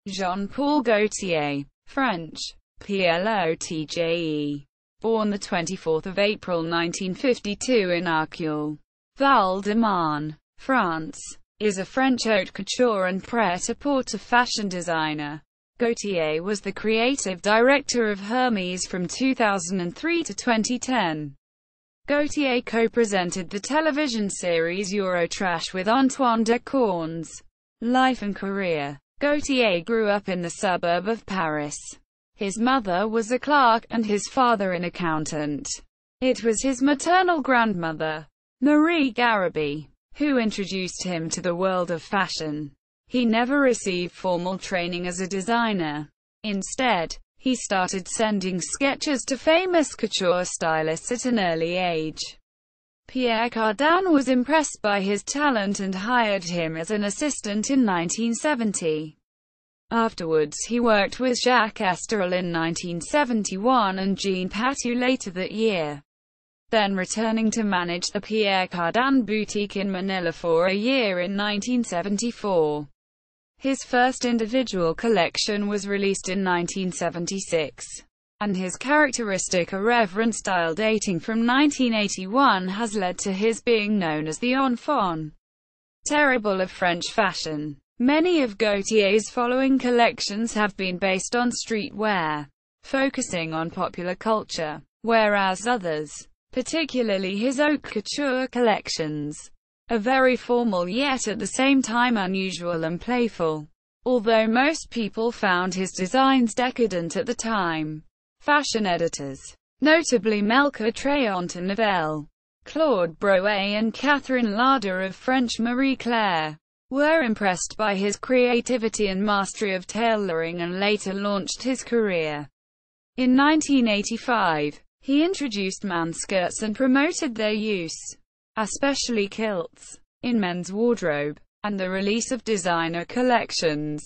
Jean-Paul Gaultier, French, Plotge, born the 24th of April 1952 in Arcueil, Val-de-Marne, France, is a French haute couture and prêt-à-porter fashion designer. Gaultier was the creative director of Hermès from 2003 to 2010. Gaultier co-presented the television series Eurotrash with Antoine de Caunes. Life and career. Gaultier grew up in the suburb of Paris. His mother was a clerk, and his father an accountant. It was his maternal grandmother, Marie Garabi, who introduced him to the world of fashion. He never received formal training as a designer. Instead, he started sending sketches to famous couture stylists at an early age. Pierre Cardin was impressed by his talent and hired him as an assistant in 1970. Afterwards he worked with Jacques Esterel in 1971 and Jean Patou later that year, then returning to manage the Pierre Cardin boutique in Manila for a year in 1974. His first individual collection was released in 1976, and his characteristic irreverent style dating from 1981 has led to his being known as the enfant terrible of French fashion. Many of Gaultier's following collections have been based on streetwear, focusing on popular culture, whereas others, particularly his haute couture collections, are very formal yet at the same time unusual and playful. Although most people found his designs decadent at the time, fashion editors, notably Melchior Tréant-Nevel, Claude Brouet and Catherine Larder of French Marie Claire, were impressed by his creativity and mastery of tailoring and later launched his career. In 1985, he introduced man-skirts and promoted their use, especially kilts, in men's wardrobe, and the release of designer collections.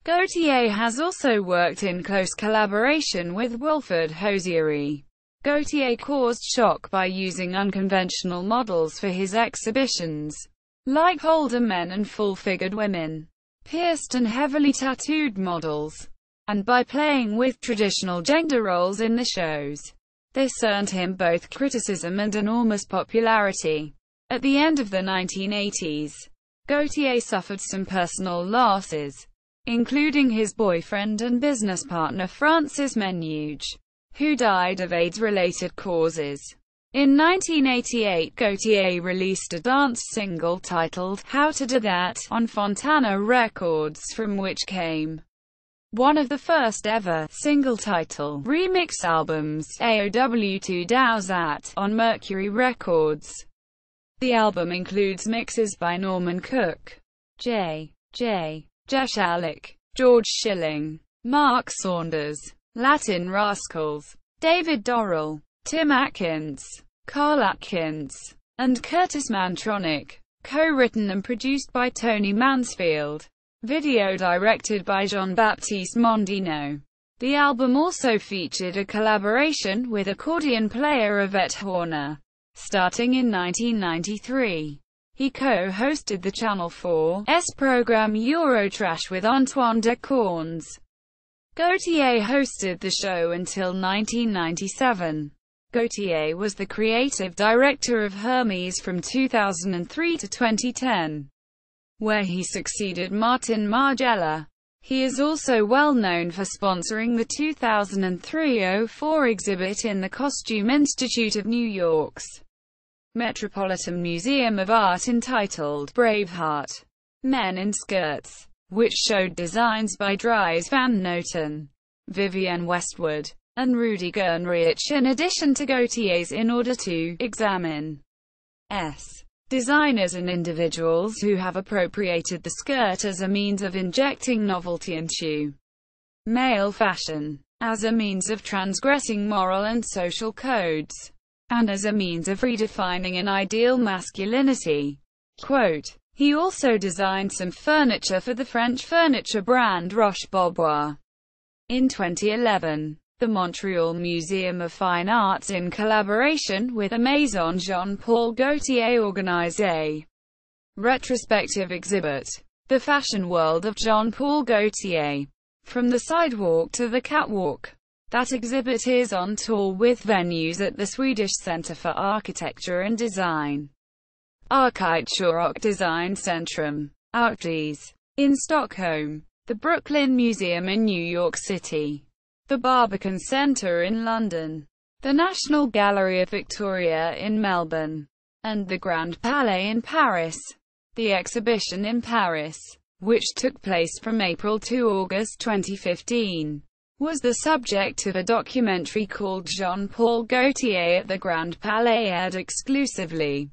Gaultier has also worked in close collaboration with Wilfred Hosiery. Gaultier caused shock by using unconventional models for his exhibitions, like older men and full-figured women, pierced and heavily tattooed models, and by playing with traditional gender roles in the shows. This earned him both criticism and enormous popularity. At the end of the 1980s, Gaultier suffered some personal losses, including his boyfriend and business partner Francis Menuge, who died of AIDS-related causes. In 1988, Gaultier released a dance single titled How to Do That on Fontana Records, from which came one of the first ever single-title remix albums, AOW2 Dowsat, on Mercury Records. The album includes mixes by Norman Cook, J. Jeshalek, George Schilling, Mark Saunders, Latin Rascals, David Dorrell, Tim Atkins, Carl Atkins, and Curtis Mantronic. Co-written and produced by Tony Mansfield. Video directed by Jean-Baptiste Mondino. The album also featured a collaboration with accordion player Yvette Horner. Starting in 1993, he co-hosted the Channel 4's program Eurotrash with Antoine de Caunes. Gaultier hosted the show until 1997. Gaultier was the creative director of Hermès from 2003 to 2010, where he succeeded Martin Margiela. He is also well known for sponsoring the 2003-04 exhibit in the Costume Institute of New York's Metropolitan Museum of Art entitled Braveheart, Men in Skirts, which showed designs by Dries van Noten, Vivienne Westwood, and Rudy Gernreich in addition to Gaultier's, in order to examine designers and individuals who have appropriated the skirt as a means of injecting novelty into male fashion, as a means of transgressing moral and social codes, and as a means of redefining an ideal masculinity. Quote, he also designed some furniture for the French furniture brand Roche-Beaubois. In 2011, the Montreal Museum of Fine Arts, in collaboration with the Maison Jean-Paul Gaultier, organized a retrospective exhibit, The Fashion World of Jean-Paul Gaultier. From the sidewalk to the catwalk. That exhibit is on tour with venues at the Swedish Center for Architecture and Design, Arcueil och Design Centrum, Haute in Stockholm, the Brooklyn Museum in New York City, the Barbican Centre in London, the National Gallery of Victoria in Melbourne, and the Grand Palais in Paris. The exhibition in Paris, which took place from April to August 2015, was the subject of a documentary called Jean-Paul Gaultier at the Grand Palais, aired exclusively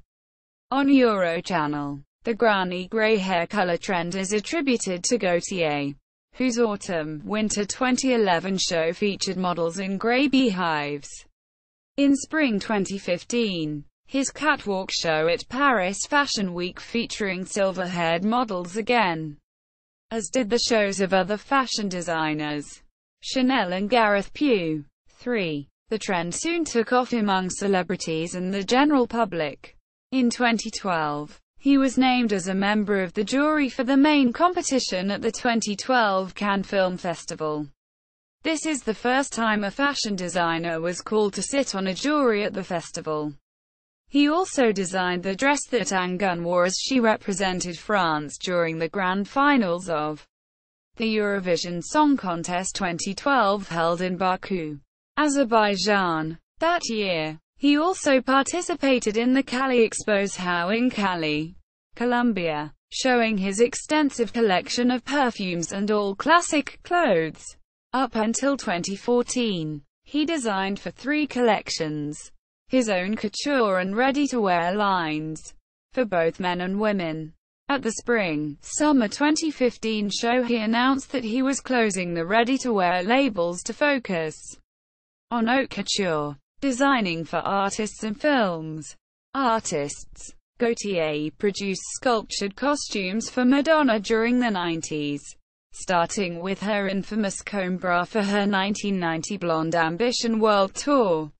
on Eurochannel. The grani grey hair color trend is attributed to Gaultier, whose Autumn-Winter 2011 show featured models in grey beehives. In spring 2015, his catwalk show at Paris Fashion Week featuring silver-haired models again, as did the shows of other fashion designers, Chanel and Gareth Pugh. 3. The trend soon took off among celebrities and the general public. In 2012, he was named as a member of the jury for the main competition at the 2012 Cannes Film Festival. This is the first time a fashion designer was called to sit on a jury at the festival. He also designed the dress that Anne Gunn wore as she represented France during the grand finals of the Eurovision Song Contest 2012 held in Baku, Azerbaijan. That year, he also participated in the Cali Expo in Cali, Colombia, showing his extensive collection of perfumes and all classic clothes. Up until 2014, he designed for 3 collections, his own couture and ready-to-wear lines, for both men and women. At the Spring-Summer 2015 show he announced that he was closing the ready-to-wear labels to focus on haute couture, designing for artists and films. Artists. Gaultier produced sculptured costumes for Madonna during the 90s, starting with her infamous comb bra for her 1990 Blonde Ambition World Tour,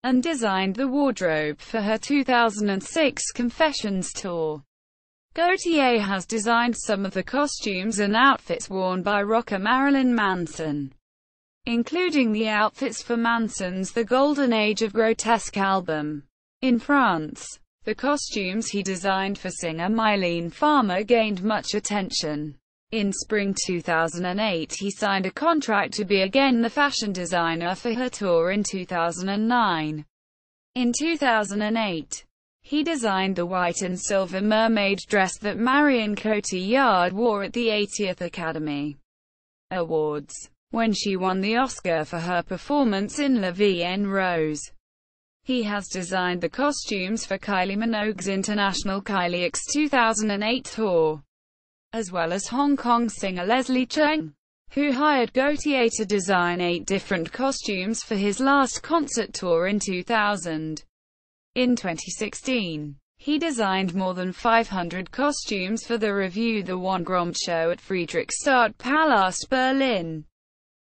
and designed the wardrobe for her 2006 Confessions Tour. Gaultier has designed some of the costumes and outfits worn by rocker Marilyn Manson, including the outfits for Manson's The Golden Age of Grotesque album. In France, the costumes he designed for singer Mylène Farmer gained much attention. In spring 2008 he signed a contract to be again the fashion designer for her tour in 2009. In 2008, he designed the white and silver mermaid dress that Marion Cotillard wore at the 80th Academy Awards, when she won the Oscar for her performance in La Vie en Rose. He has designed the costumes for Kylie Minogue's international Kylie X 2008 tour, as well as Hong Kong singer Leslie Cheung, who hired Gaultier to design 8 different costumes for his last concert tour in 2000. In 2016, he designed more than 500 costumes for the revue The One Grommet show at Friedrichstadt Palast Berlin.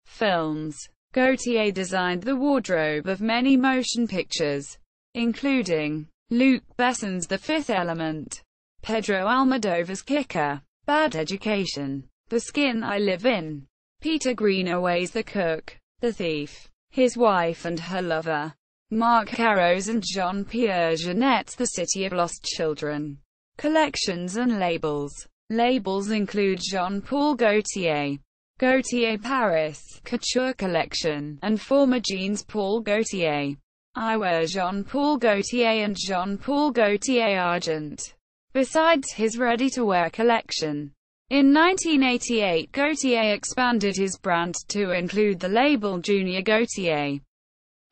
Films. Gaultier designed the wardrobe of many motion pictures, including Luc Besson's The Fifth Element, Pedro Almodovar's Kicker, Bad Education, The Skin I Live In, Peter Greenaway's The Cook, The Thief, His Wife and Her Lover, Marc Caro's and Jean-Pierre Jeanette's The City of Lost Children. Collections and labels. Labels include Jean-Paul Gaultier, Gaultier Paris, Couture Collection, and former jeans Paul Gaultier. Eyewear Jean-Paul Gaultier and Jean-Paul Gaultier Argent. Besides his ready-to-wear collection, in 1988 Gaultier expanded his brand to include the label Junior Gaultier,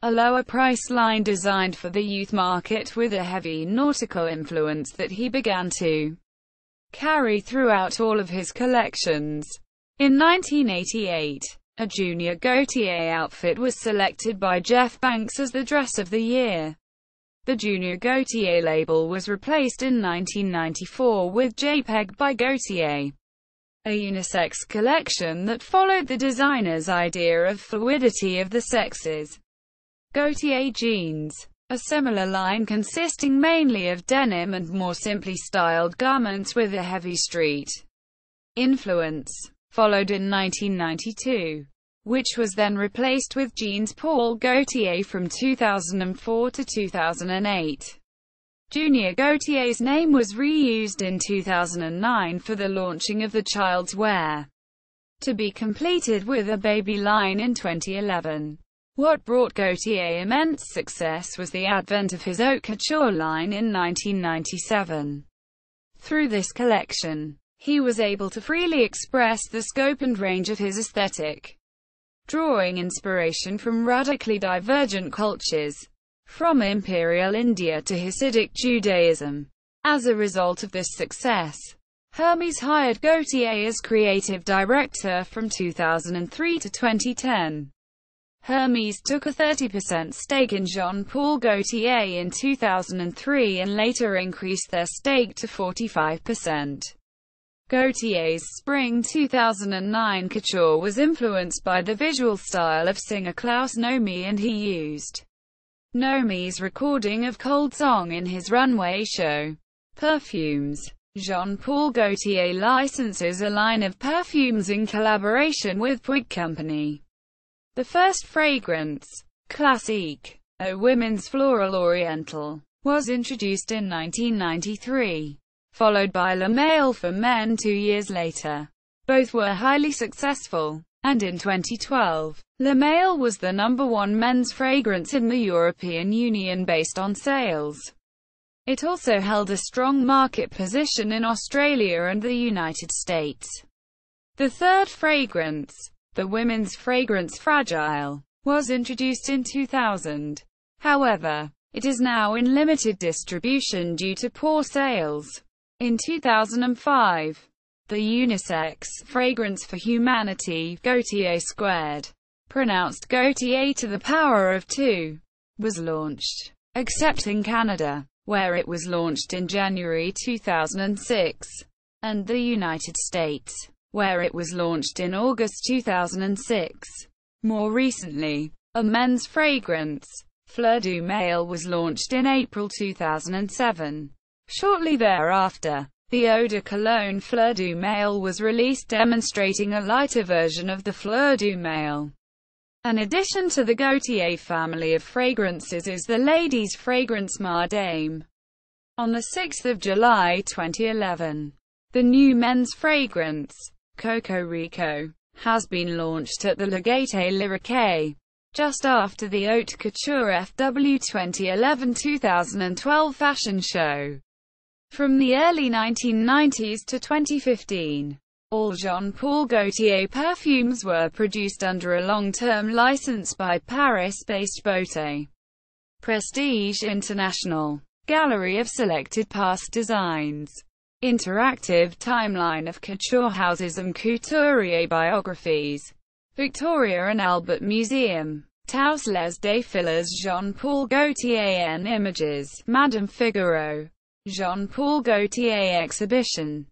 a lower price line designed for the youth market with a heavy nautical influence that he began to carry throughout all of his collections. In 1988, a Junior Gaultier outfit was selected by Jeff Banks as the dress of the year. The Junior Gaultier label was replaced in 1994 with JPEG by Gaultier, a unisex collection that followed the designer's idea of fluidity of the sexes. Gaultier Jeans, a similar line consisting mainly of denim and more simply styled garments with a heavy street influence. followed in 1992, which was then replaced with Jeans Paul Gaultier from 2004 to 2008. Junior Gaultier's name was reused in 2009 for the launching of the child's wear, to be completed with a baby line in 2011. What brought Gaultier immense success was the advent of his haute couture line in 1997. Through this collection, he was able to freely express the scope and range of his aesthetic, drawing inspiration from radically divergent cultures, from Imperial India to Hasidic Judaism. As a result of this success, Hermès hired Gaultier as creative director from 2003 to 2010. Hermès took a 30% stake in Jean-Paul Gaultier in 2003 and later increased their stake to 45%. Gaultier's spring 2009 couture was influenced by the visual style of singer Klaus Nomi, and he used Nomi's recording of Cold Song in his runway show. Perfumes. Jean-Paul Gaultier licenses a line of perfumes in collaboration with Puig Company. The first fragrance, Classique, a women's floral oriental, was introduced in 1993, followed by Le Male for men 2 years later. Both were highly successful, and in 2012, Le Male was the #1 men's fragrance in the European Union based on sales. It also held a strong market position in Australia and the United States. The third fragrance, the women's fragrance Fragile, was introduced in 2000. However, it is now in limited distribution due to poor sales. In 2005, the unisex fragrance for humanity, Gaultier Squared, pronounced Gaultier to the power of 2, was launched, except in Canada, where it was launched in January 2006, and the United States, where it was launched in August 2006. More recently, a men's fragrance, Fleur du Male, was launched in April 2007. Shortly thereafter, the eau de cologne Fleur du Male was released, demonstrating a lighter version of the Fleur du Male. An addition to the Gaultier family of fragrances is the ladies' fragrance Madame. On 6 July 2011, the new men's fragrance, Coco Rico, has been launched at the La Gaîté Lyrique, just after the Haute Couture FW 2011-2012 fashion show. From the early 1990s to 2015, all Jean-Paul Gaultier perfumes were produced under a long-term license by Paris-based ɡotje. Prestige International. Gallery of selected past designs. Interactive timeline of couture houses and couturier biographies. Victoria and Albert Museum. Tous les défilés Jean-Paul Gaultier en images. Madame Figaro. Jean-Paul Gaultier exhibition.